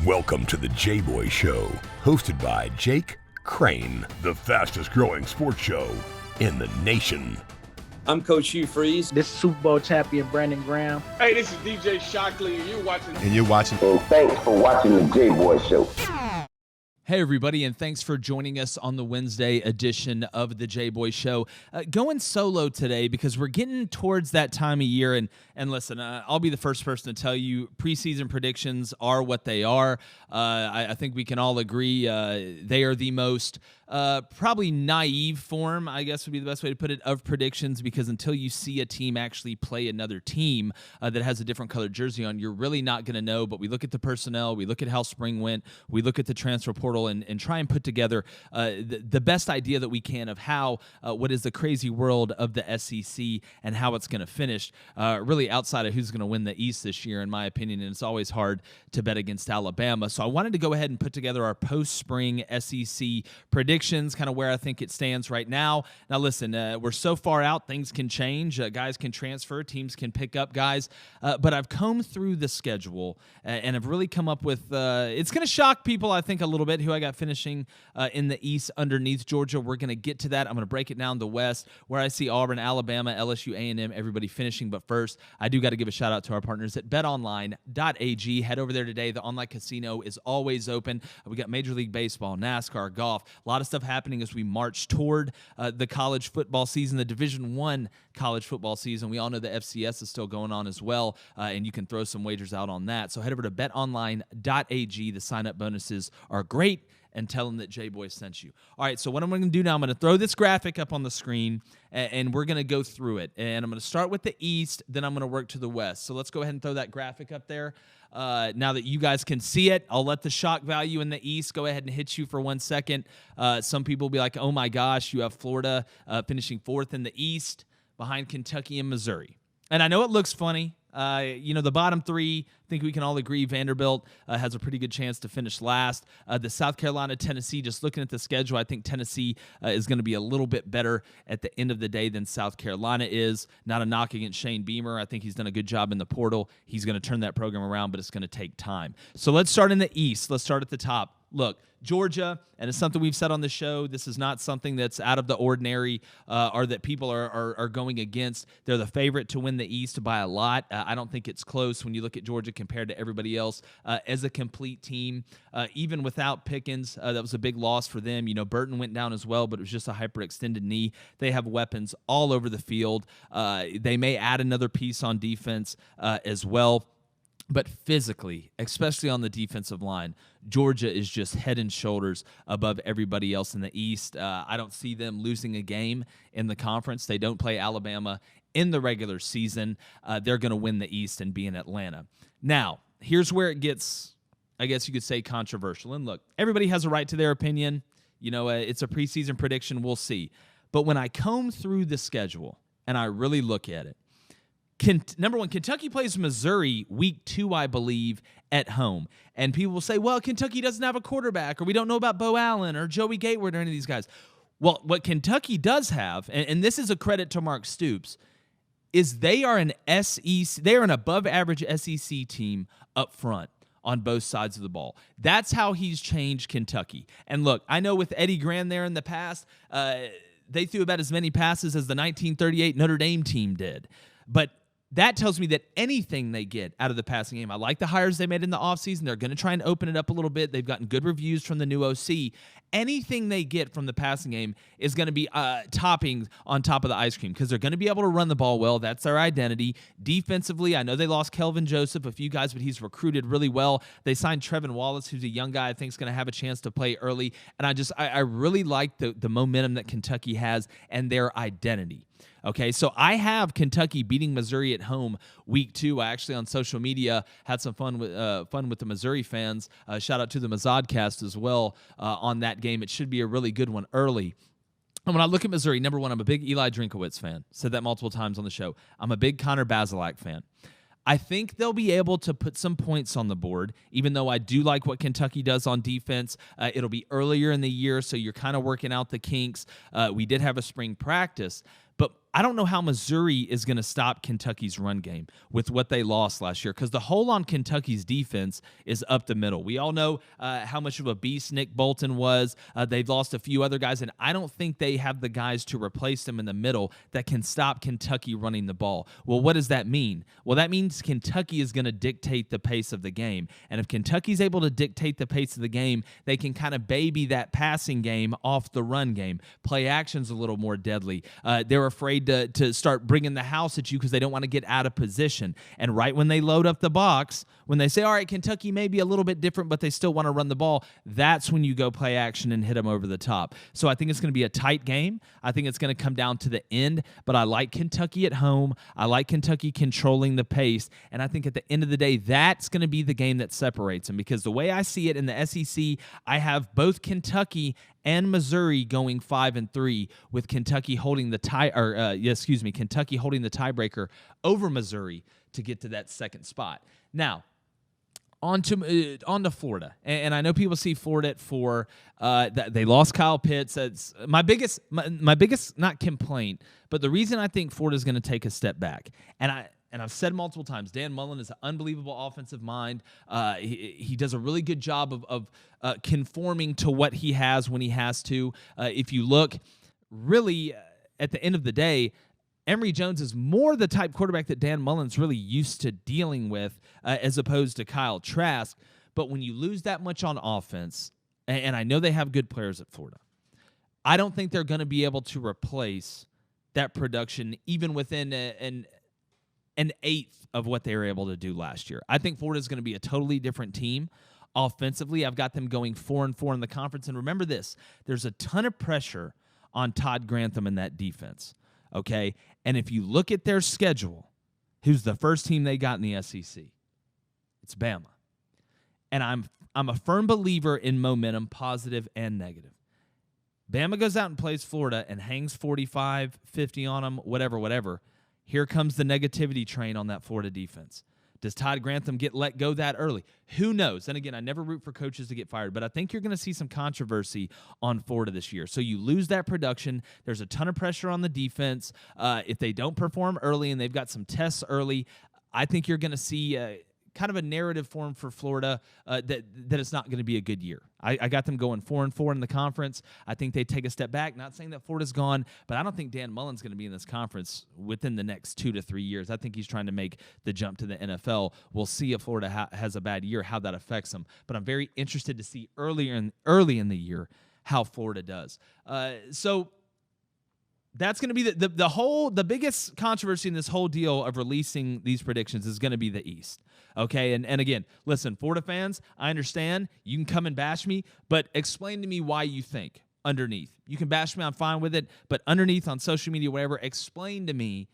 Welcome to the Jboy Show, hosted by Jake Crain, the fastest growing sports show in the nation. I'm Coach Hugh Freeze. This is Super Bowl champion Brandon Graham. Hey, this is DJ Shockley, and you're watching. And thanks for watching the Jboy Show. Hey, everybody, and thanks for joining us on the Wednesday edition of the Jboy Show. Going solo today because we're getting towards that time of year. And listen, I'll be the first person to tell you preseason predictions are what they are. I think we can all agree they are the most probably naive form, I guess would be the best way to put it, of predictions, because until you see a team actually play another team that has a different colored jersey on, you're really not going to know. But we look at the personnel, we look at how spring went, we look at the transfer portal, and try and put together the best idea that we can of how what is the crazy world of the SEC and how it's going to finish, really outside of who's going to win the East this year, in my opinion. And it's always hard to bet against Alabama. So I wanted to go ahead and put together our post-spring SEC predictions, kind of where I think it stands right now. Now, listen, we're so far out, things can change. Guys can transfer, teams can pick up guys. But I've combed through the schedule and have really come up with, it's going to shock people, I think, a little bit, who I got finishing in the East underneath Georgia. We're going to get to that. I'm going to break it down the West, where I see Auburn, Alabama, LSU, A&M, everybody finishing. But first, I do got to give a shout out to our partners at betonline.ag. Head over there today. The online casino is always open. We got Major League Baseball, NASCAR, golf, a lot of stuff happening as we march toward the college football season, the Division I college football season. We all know the FCS is still going on as well, and you can throw some wagers out on that. So head over to betonline.ag. The sign-up bonuses are great, and tell them that Jboy sent you. All right, so what I'm going to do now, I'm going to throw this graphic up on the screen, and we're going to go through it. And I'm going to start with the East, then I'm going to work to the West. So let's go ahead and throw that graphic up there. Now that you guys can see it, I'll let the shock value in the East go ahead and hit you for 1 second. Some people will be like, oh my gosh, you have Florida finishing fourth in the East behind Kentucky and Missouri. And I know it looks funny. The bottom three, I think we can all agree Vanderbilt has a pretty good chance to finish last. The South Carolina, Tennessee, just looking at the schedule, I think Tennessee is going to be a little bit better at the end of the day than South Carolina is. Not a knock against Shane Beamer. I think he's done a good job in the portal. He's going to turn that program around, but it's going to take time. So let's start in the East. Let's start at the top. Look, Georgia, and it's something we've said on the show, this is not something that's out of the ordinary or that people are going against. They're the favorite to win the East by a lot. I don't think it's close when you look at Georgia compared to everybody else as a complete team. Even without Pickens, that was a big loss for them. Burton went down as well, but it was just a hyperextended knee. They have weapons all over the field. They may add another piece on defense as well. But physically, especially on the defensive line, Georgia is just head and shoulders above everybody else in the East. I don't see them losing a game in the conference. They don't play Alabama in the regular season. They're going to win the East and be in Atlanta. Now, here's where it gets, I guess you could say, controversial. And look, everybody has a right to their opinion. It's a preseason prediction. We'll see. But when I comb through the schedule and I really look at it, number one, Kentucky plays Missouri week 2, I believe, at home. And people will say, well, Kentucky doesn't have a quarterback, or we don't know about Bo Allen or Joey Gatewood or any of these guys. Well, what Kentucky does have, and this is a credit to Mark Stoops, is they are an above-average SEC team up front on both sides of the ball. That's how he's changed Kentucky. And look, I know with Eddie Gran there in the past, they threw about as many passes as the 1938 Notre Dame team did. But that tells me that anything they get out of the passing game, I like the hires they made in the offseason. They're going to try and open it up a little bit. They've gotten good reviews from the new OC. Anything they get from the passing game is going to be toppings on top of the ice cream because they're going to be able to run the ball well. That's their identity. Defensively, I know they lost Kelvin Joseph, a few guys, but he's recruited really well. They signed Trevin Wallace, who's a young guy I think is going to have a chance to play early. And I really like the momentum that Kentucky has and their identity. Okay, so I have Kentucky beating Missouri at home week 2. I actually on social media had some fun with the Missouri fans. Shout out to the Mazodcast as well on that game. It should be a really good one early. And when I look at Missouri, number one, I'm a big Eli Drinkowitz fan. Said that multiple times on the show. I'm a big Connor Bazelak fan. I think they'll be able to put some points on the board, even though I do like what Kentucky does on defense. It'll be earlier in the year, so you're kind of working out the kinks. We did have a spring practice. But I don't know how Missouri is going to stop Kentucky's run game with what they lost last year, because the hole on Kentucky's defense is up the middle. We all know how much of a beast Nick Bolton was. They've lost a few other guys, and I don't think they have the guys to replace them in the middle that can stop Kentucky running the ball. Well, what does that mean? Well, that means Kentucky is going to dictate the pace of the game. And if Kentucky's able to dictate the pace of the game, they can kind of baby that passing game off the run game. Play action's a little more deadly. They're afraid to start bringing the house at you because they don't want to get out of position. And right when they load up the box, when they say, all right, Kentucky may be a little bit different, but they still want to run the ball, that's when you go play action and hit them over the top. So I think it's going to be a tight game. I think it's going to come down to the end, but I like Kentucky at home. I like Kentucky controlling the pace, and I think at the end of the day, that's going to be the game that separates them, because the way I see it in the SEC, I have both Kentucky and Missouri going 5-3, with Kentucky holding the Kentucky holding the tiebreaker over Missouri to get to that second spot. Now, on to Florida, and I know people see Florida at 4. They lost Kyle Pitts. That's my biggest not complaint, but the reason I think Florida is going to take a step back, and I've said multiple times, Dan Mullen is an unbelievable offensive mind. He does a really good job of conforming to what he has when he has to. If you look, really, at the end of the day, Emory Jones is more the type quarterback that Dan Mullen's really used to dealing with, as opposed to Kyle Trask. But when you lose that much on offense, and I know they have good players at Florida, I don't think they're going to be able to replace that production even within an eighth of what they were able to do last year. I think Florida is going to be a totally different team offensively. I've got them going 4-4 in the conference. And remember this, there's a ton of pressure on Todd Grantham in that defense, okay? And if you look at their schedule, who's the first team they got in the SEC? It's Bama. And I'm a firm believer in momentum, positive and negative. Bama goes out and plays Florida and hangs 45, 50 on them, whatever. Here comes the negativity train on that Florida defense. Does Todd Grantham get let go that early? Who knows? And again, I never root for coaches to get fired, but I think you're going to see some controversy on Florida this year. So you lose that production. There's a ton of pressure on the defense. If they don't perform early and they've got some tests early, I think you're going to see kind of a narrative form for Florida that it's not going to be a good year. I got them going 4-4 in the conference. I think they take a step back. Not saying that Florida's gone, but I don't think Dan Mullen's going to be in this conference within the next 2 to 3 years. I think he's trying to make the jump to the NFL. We'll see if Florida has a bad year, how that affects them. But I'm very interested to see early in the year how Florida does. So that's going to be the biggest controversy in this whole deal of releasing these predictions is going to be the East. Okay, and again, listen, Florida fans, I understand. You can come and bash me, but explain to me why you think underneath. You can bash me, I'm fine with it, but underneath on social media, whatever, explain to me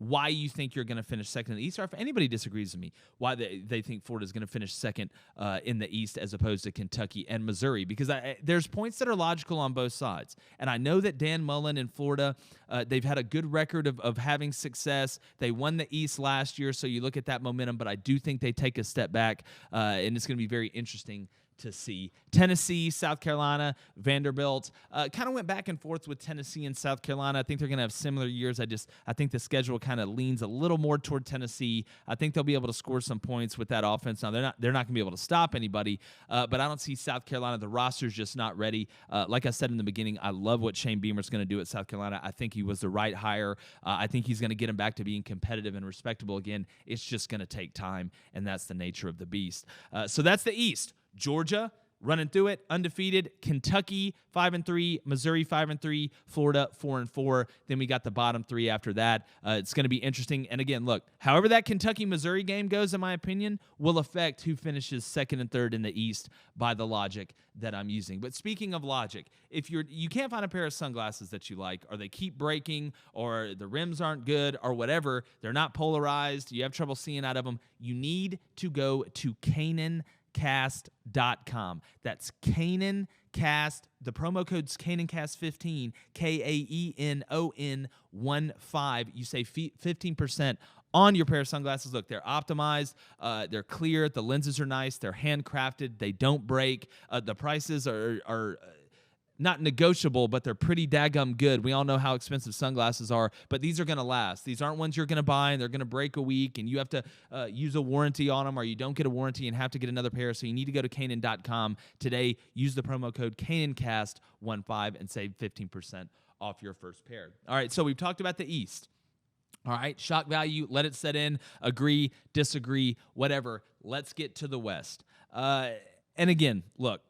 why you think you're going to finish second in the East, or if anybody disagrees with me, why they think Florida is going to finish second in the East as opposed to Kentucky and Missouri, because there's points that are logical on both sides. And I know that Dan Mullen in Florida, they've had a good record of having success. They won the East last year, so you look at that momentum, but I do think they take a step back, and it's going to be very interesting to see. Tennessee, South Carolina, Vanderbilt, kind of went back and forth with Tennessee and South Carolina. I think they're going to have similar years. I think the schedule kind of leans a little more toward Tennessee. I think they'll be able to score some points with that offense. Now, they're not going to be able to stop anybody, but I don't see South Carolina. The roster's just not ready. Like I said in the beginning, I love what Shane Beamer's going to do at South Carolina. I think he was the right hire. I think he's going to get them back to being competitive and respectable again. It's just going to take time, and that's the nature of the beast. So that's the East. Georgia, running through it, undefeated. Kentucky, 5-3. Missouri, 5-3. Florida, 4-4. Then we got the bottom three after that. It's going to be interesting. And again, look, however that Kentucky-Missouri game goes, in my opinion, will affect who finishes second and third in the East by the logic that I'm using. But speaking of logic, if you can't find a pair of sunglasses that you like, or they keep breaking, or the rims aren't good, or whatever, they're not polarized, you have trouble seeing out of them, you need to go to CanaanCast.com. That's CanaanCast. The promo code's CanaanCast15, KAENON15. You save 15% on your pair of sunglasses. Look, they're optimized. They're clear. The lenses are nice. They're handcrafted. They don't break. The prices are not negotiable, but they're pretty daggum good. We all know how expensive sunglasses are, but these are going to last. These aren't ones you're going to buy and they're going to break a week and you have to use a warranty on them, or you don't get a warranty and have to get another pair. So you need to go to Canon.com today. Use the promo code CanonCast15 and save 15% off your first pair. All right, so we've talked about the East. All right, shock value, let it set in, agree, disagree, whatever. Let's get to the West. And again, look,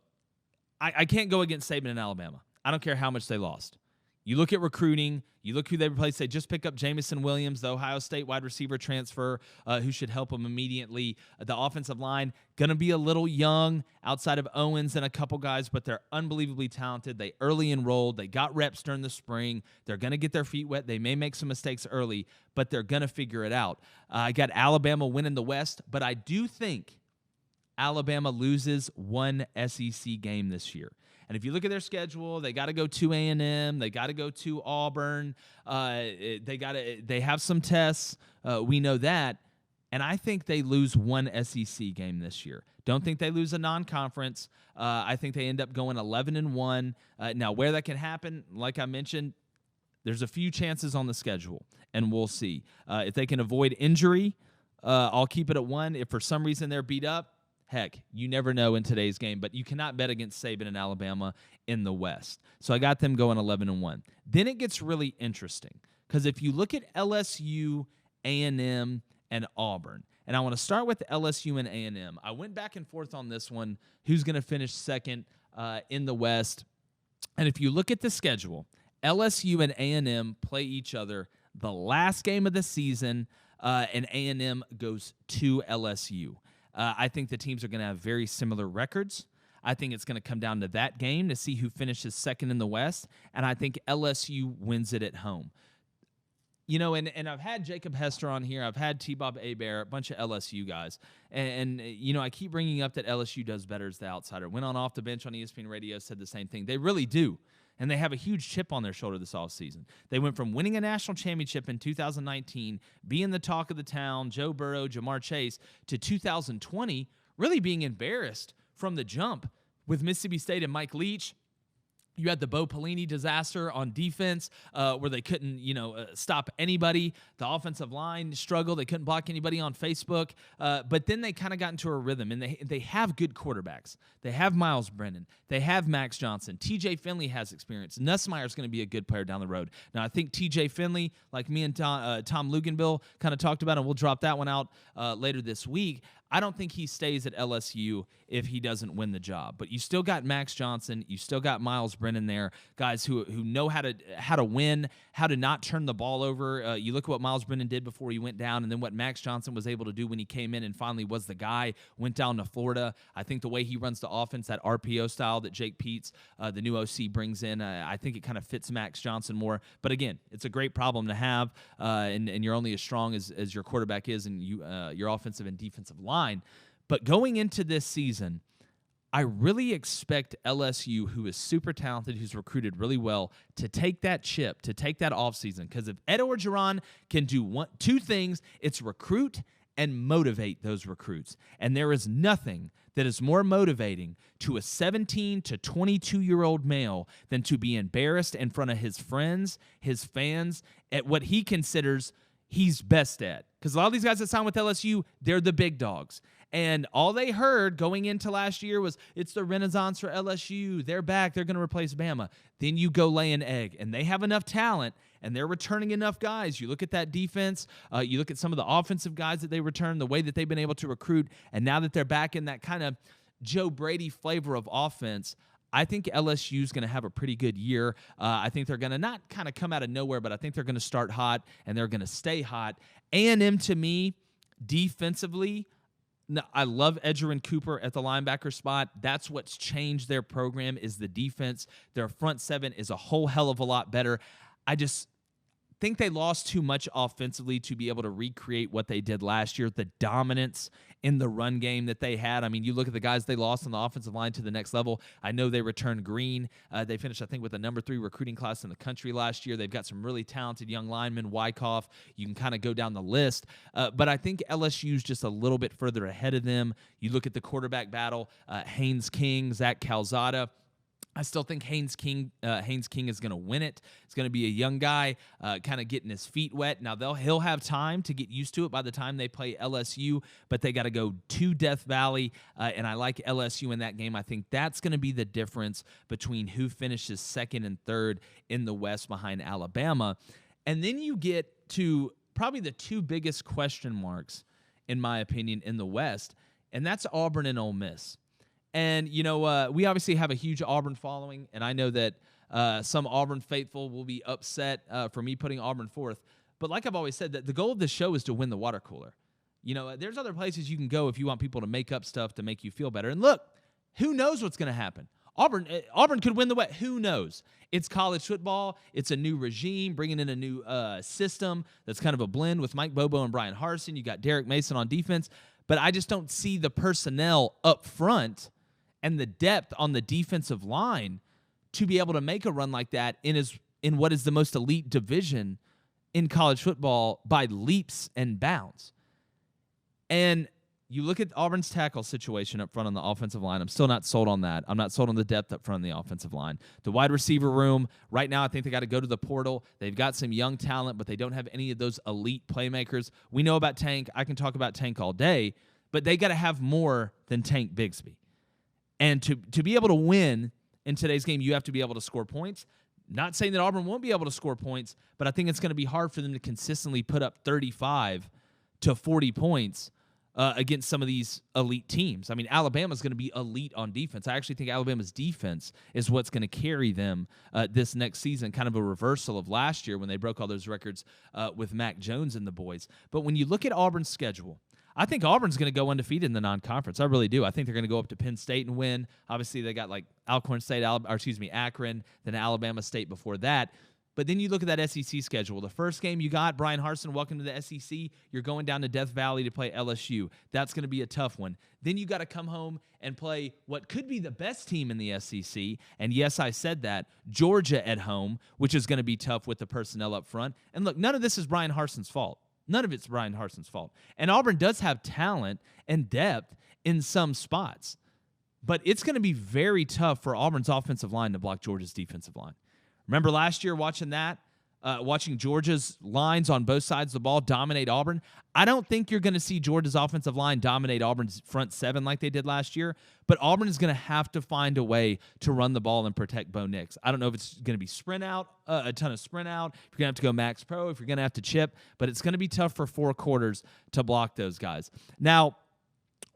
I can't go against Saban and Alabama. I don't care how much they lost. You look at recruiting, you look who they replaced. They just pick up Jamison Williams, the Ohio State wide receiver transfer, who should help them immediately. The offensive line, going to be a little young outside of Owens and a couple guys, but they're unbelievably talented. They early enrolled. They got reps during the spring. They're going to get their feet wet. They may make some mistakes early, but they're going to figure it out. I got Alabama winning the West, but I do think Alabama loses one SEC game this year. And if you look at their schedule, they got to go to A&M, they got to go to Auburn, they have some tests. We know that. And I think they lose one SEC game this year. Don't think they lose a non-conference. I think they end up going 11-1. Now, where that can happen, like I mentioned, there's a few chances on the schedule, and we'll see. If they can avoid injury, I'll keep it at 1. If for some reason they're beat up, heck, you never know in today's game, but you cannot bet against Saban and Alabama in the West. So I got them going 11-1. Then it gets really interesting because if you look at LSU, A&M, and Auburn, and I want to start with LSU and A&M. I went back and forth on this one, who's going to finish second in the West. And if you look at the schedule, LSU and A&M play each other the last game of the season, and A&M goes to LSU. I think the teams are going to have very similar records. I think it's going to come down to that game to see who finishes second in the West, and I think LSU wins it at home. You know, and I've had Jacob Hester on here. I've had T-Bob Hebert, a bunch of LSU guys. And, you know, I keep bringing up that LSU does better as the outsider. Went on off the bench on ESPN Radio, said the same thing. They really do. And they have a huge chip on their shoulder this offseason. They went from winning a national championship in 2019, being the talk of the town, Joe Burrow, Jamar Chase, to 2020, really being embarrassed from the jump with Mississippi State and Mike Leach. You had the Bo Pelini disaster on defense where they couldn't, stop anybody. The offensive line struggled. They couldn't block anybody on Facebook. But then they kind of got into a rhythm, and they have good quarterbacks. They have Miles Brennan. They have Max Johnson. TJ Finley has experience. Nussmeier's going to be a good player down the road. Now, I think TJ Finley, like me and Tom Luganville kind of talked about, and we'll drop that one out later this week, I don't think he stays at LSU if he doesn't win the job. But you still got Max Johnson, you still got Miles Brennan there, guys who know how to win, how to not turn the ball over. You look at what Miles Brennan did before he went down, and then what Max Johnson was able to do when he came in and finally was the guy, went down to Florida. I think the way he runs the offense, that RPO style that Jake Peets, the new OC, brings in, I think it kind of fits Max Johnson more. But again, it's a great problem to have, and you're only as strong as your quarterback is and your offensive and defensive line. But going into this season, I really expect LSU, who is super talented, who's recruited really well, to take that chip, to take that offseason. Because if Ed Orgeron can do two things, it's recruit and motivate those recruits. And there is nothing that is more motivating to a 17 to 22-year-old male than to be embarrassed in front of his friends, his fans, at what he considers he's best at. Because a lot of these guys that sign with LSU, they're the big dogs. And all they heard going into last year was, it's the renaissance for LSU. They're back. They're going to replace Bama. Then you go lay an egg. And they have enough talent, and they're returning enough guys. You look at that defense. You look at some of the offensive guys that they return, the way that they've been able to recruit. And now that they're back in that kind of Joe Brady flavor of offense, I think LSU is going to have a pretty good year. I think they're going to not kind of come out of nowhere, but I think they're going to start hot, and they're going to stay hot. A&M, to me, defensively, no, I love Edgerrin Cooper at the linebacker spot. That's what's changed their program is the defense. Their front seven is a whole hell of a lot better. I just think they lost too much offensively to be able to recreate what they did last year, the dominance in the run game that they had. I mean, you look at the guys they lost on the offensive line to the next level. I know they returned Green. They finished, I think, with the number 3 recruiting class in the country last year. They've got some really talented young linemen, Wyckoff. You can kind of go down the list. But I think LSU's just a little bit further ahead of them. You look at the quarterback battle, Haynes King, Zach Calzada. I still think Haynes King is going to win it. It's going to be a young guy, kind of getting his feet wet. Now he'll have time to get used to it by the time they play LSU, but they got to go to Death Valley, and I like LSU in that game. I think that's going to be the difference between who finishes second and third in the West behind Alabama. And then you get to probably the two biggest question marks, in my opinion, in the West, and that's Auburn and Ole Miss. And, we obviously have a huge Auburn following, and I know that some Auburn faithful will be upset for me putting Auburn fourth. But like I've always said, that the goal of this show is to win the water cooler. There's other places you can go if you want people to make up stuff to make you feel better. And look, who knows what's going to happen? Auburn could win the West. Who knows? It's college football. It's a new regime, bringing in a new system that's kind of a blend with Mike Bobo and Brian Harsin. You got Derek Mason on defense. But I just don't see the personnel up front and the depth on the defensive line to be able to make a run like that in what is the most elite division in college football by leaps and bounds. And you look at Auburn's tackle situation up front on the offensive line. I'm still not sold on that. I'm not sold on the depth up front on the offensive line. The wide receiver room, right now I think they got to go to the portal. They've got some young talent, but they don't have any of those elite playmakers. We know about Tank. I can talk about Tank all day, but they got to have more than Tank Bigsby. And to be able to win in today's game, you have to be able to score points. Not saying that Auburn won't be able to score points, but I think it's going to be hard for them to consistently put up 35 to 40 points against some of these elite teams. I mean, Alabama's going to be elite on defense. I actually think Alabama's defense is what's going to carry them this next season, kind of a reversal of last year when they broke all those records with Mac Jones and the boys. But when you look at Auburn's schedule, I think Auburn's going to go undefeated in the non-conference. I really do. I think they're going to go up to Penn State and win. Obviously, they got like Alcorn State, Akron, then Alabama State before that. But then you look at that SEC schedule. The first game you got, Brian Harsin, welcome to the SEC. You're going down to Death Valley to play LSU. That's going to be a tough one. Then you got to come home and play what could be the best team in the SEC. And yes, I said that, Georgia at home, which is going to be tough with the personnel up front. And look, none of this is Brian Harsin's fault. None of it's Brian Harsin's fault. And Auburn does have talent and depth in some spots. But it's going to be very tough for Auburn's offensive line to block Georgia's defensive line. Remember last year watching that? Watching Georgia's lines on both sides of the ball dominate Auburn. I don't think you're going to see Georgia's offensive line dominate Auburn's front seven like they did last year, but Auburn is going to have to find a way to run the ball and protect Bo Nix. I don't know if it's going to be sprint out, a ton of sprint out, if you're going to have to go max pro, if you're going to have to chip, but it's going to be tough for 4 quarters to block those guys. Now,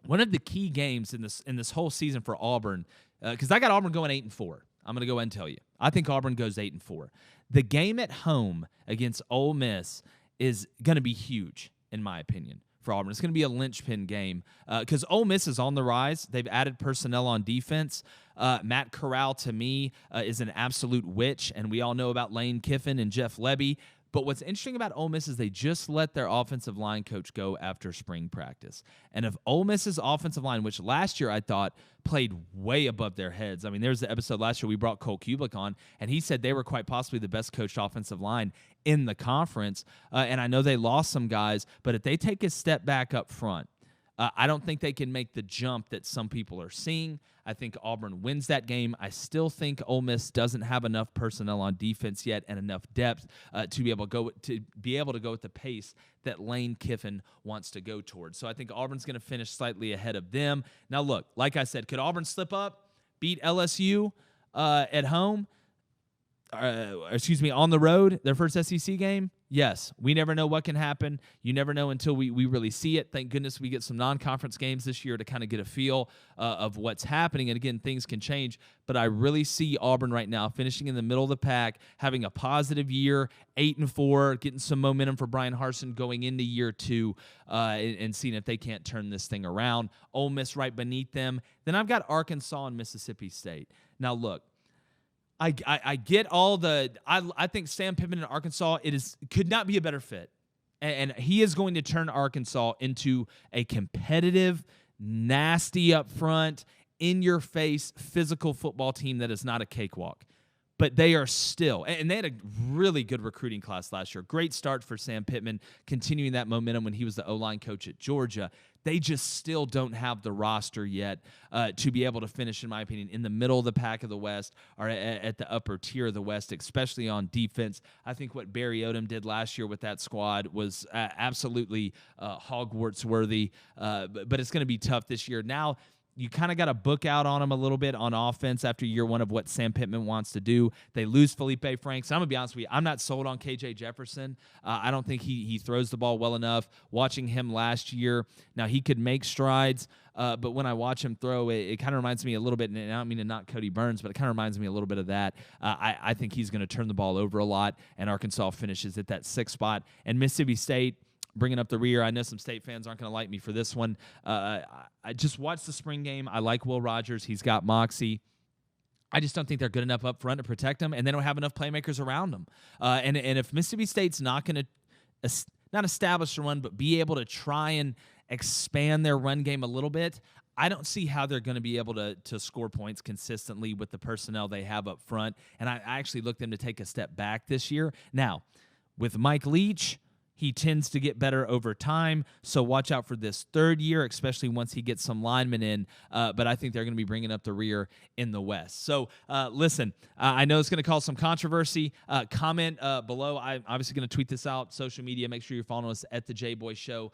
one of the key games in this whole season for Auburn, because I got Auburn going 8-4. I'm going to go ahead and tell you. I think Auburn goes 8-4. The game at home against Ole Miss is going to be huge, in my opinion, for Auburn. It's going to be a linchpin game because Ole Miss is on the rise. They've added personnel on defense. Matt Corral, to me, is an absolute witch, and we all know about Lane Kiffin and Jeff Lebby. But what's interesting about Ole Miss is they just let their offensive line coach go after spring practice. And if Ole Miss's offensive line, which last year I thought played way above their heads. I mean, there's the episode last year we brought Cole Kublik on, and he said they were quite possibly the best coached offensive line in the conference. And I know they lost some guys, but if they take a step back up front, I don't think they can make the jump that some people are seeing. I think Auburn wins that game. I still think Ole Miss doesn't have enough personnel on defense yet and enough depth to be able to go at the pace that Lane Kiffin wants to go towards. So I think Auburn's going to finish slightly ahead of them. Now, look, like I said, could Auburn slip up, beat LSU at home? On the road, their first SEC game? Yes. We never know what can happen. You never know until we really see it. Thank goodness we get some non-conference games this year to kind of get a feel of what's happening. And again, things can change. But I really see Auburn right now finishing in the middle of the pack, having a positive year, 8-4, getting some momentum for Brian Harsin going into year 2 and seeing if they can't turn this thing around. Ole Miss right beneath them. Then I've got Arkansas and Mississippi State. Now, look. I get all the I think Sam Pittman in Arkansas could not be a better fit. And he is going to turn Arkansas into a competitive, nasty up front, in-your-face, physical football team that is not a cakewalk. But they are still, and they had a really good recruiting class last year. Great start for Sam Pittman, continuing that momentum when he was the O-line coach at Georgia. They just still don't have the roster yet to be able to finish, in my opinion, in the middle of the pack of the West or at the upper tier of the West, especially on defense. I think what Barry Odom did last year with that squad was absolutely Hogwarts worthy, but it's going to be tough this year. Now, you kind of got a book out on them a little bit on offense after year one of what Sam Pittman wants to do. They lose Felipe Franks. I'm going to be honest with you. I'm not sold on KJ Jefferson. I don't think he throws the ball well enough. Watching him last year, now he could make strides, but when I watch him throw, it kind of reminds me a little bit, and I don't mean to knock Cody Burns, but it kind of reminds me a little bit of that. I think he's going to turn the ball over a lot, and Arkansas finishes at that 6th spot. And Mississippi State, bringing up the rear. I know some State fans aren't going to like me for this one. I just watched the spring game. I like Will Rogers. He's got moxie. I just don't think they're good enough up front to protect him, and they don't have enough playmakers around them. And if Mississippi State's not going to not establish a run, but be able to try and expand their run game a little bit, I don't see how they're going to be able to score points consistently with the personnel they have up front. And I actually look them to take a step back this year. Now, with Mike Leach, he tends to get better over time, so watch out for this 3rd year, especially once he gets some linemen in. But I think they're going to be bringing up the rear in the West. So, listen, I know it's going to cause some controversy. Comment below. I'm obviously going to tweet this out, social media. Make sure you're following us at the Jboy Show.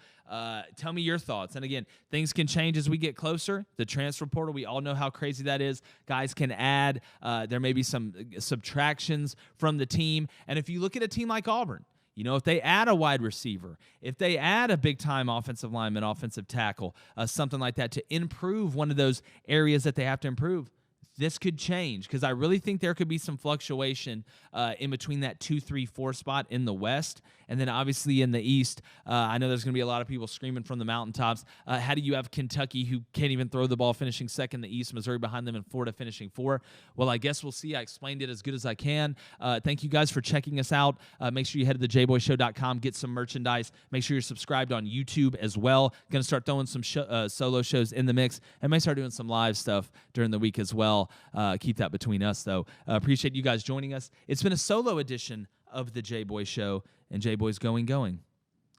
Tell me your thoughts. And again, things can change as we get closer. The transfer portal, we all know how crazy that is. Guys can add. There may be some subtractions from the team. And if you look at a team like Auburn, you know, if they add a wide receiver, if they add a big-time offensive lineman, offensive tackle, something like that to improve one of those areas that they have to improve, this could change, because I really think there could be some fluctuation in between that 2, 3, 4 spot in the West. And then obviously in the East, I know there's going to be a lot of people screaming from the mountaintops. How do you have Kentucky, who can't even throw the ball, finishing 2nd in the East, Missouri behind them, and Florida finishing 4? Well, I guess we'll see. I explained it as good as I can. Thank you guys for checking us out. Make sure you head to thejboyshow.com, get some merchandise. Make sure you're subscribed on YouTube as well. Going to start throwing some solo shows in the mix, and may start doing some live stuff during the week as well. Keep that between us, though. Appreciate you guys joining us. It's been a solo edition of the Jboy Show, and Jboy's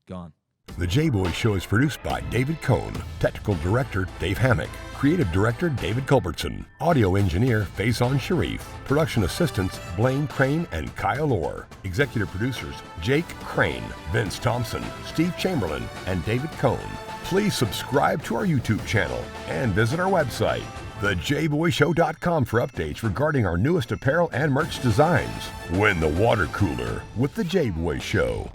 gone. The Jboy Show is produced by David Cohn, Technical Director Dave Hammock, Creative Director David Culbertson, Audio Engineer Feyzan Shareef, Production Assistants Blaine Crain and Kyle Orr, Executive Producers Jake Crain, Vince Thompson, Steve Chamberlain, and David Cohn. Please subscribe to our YouTube channel and visit our website, thejboyshow.com, for updates regarding our newest apparel and merch designs. Win the water cooler with the Jboy Show.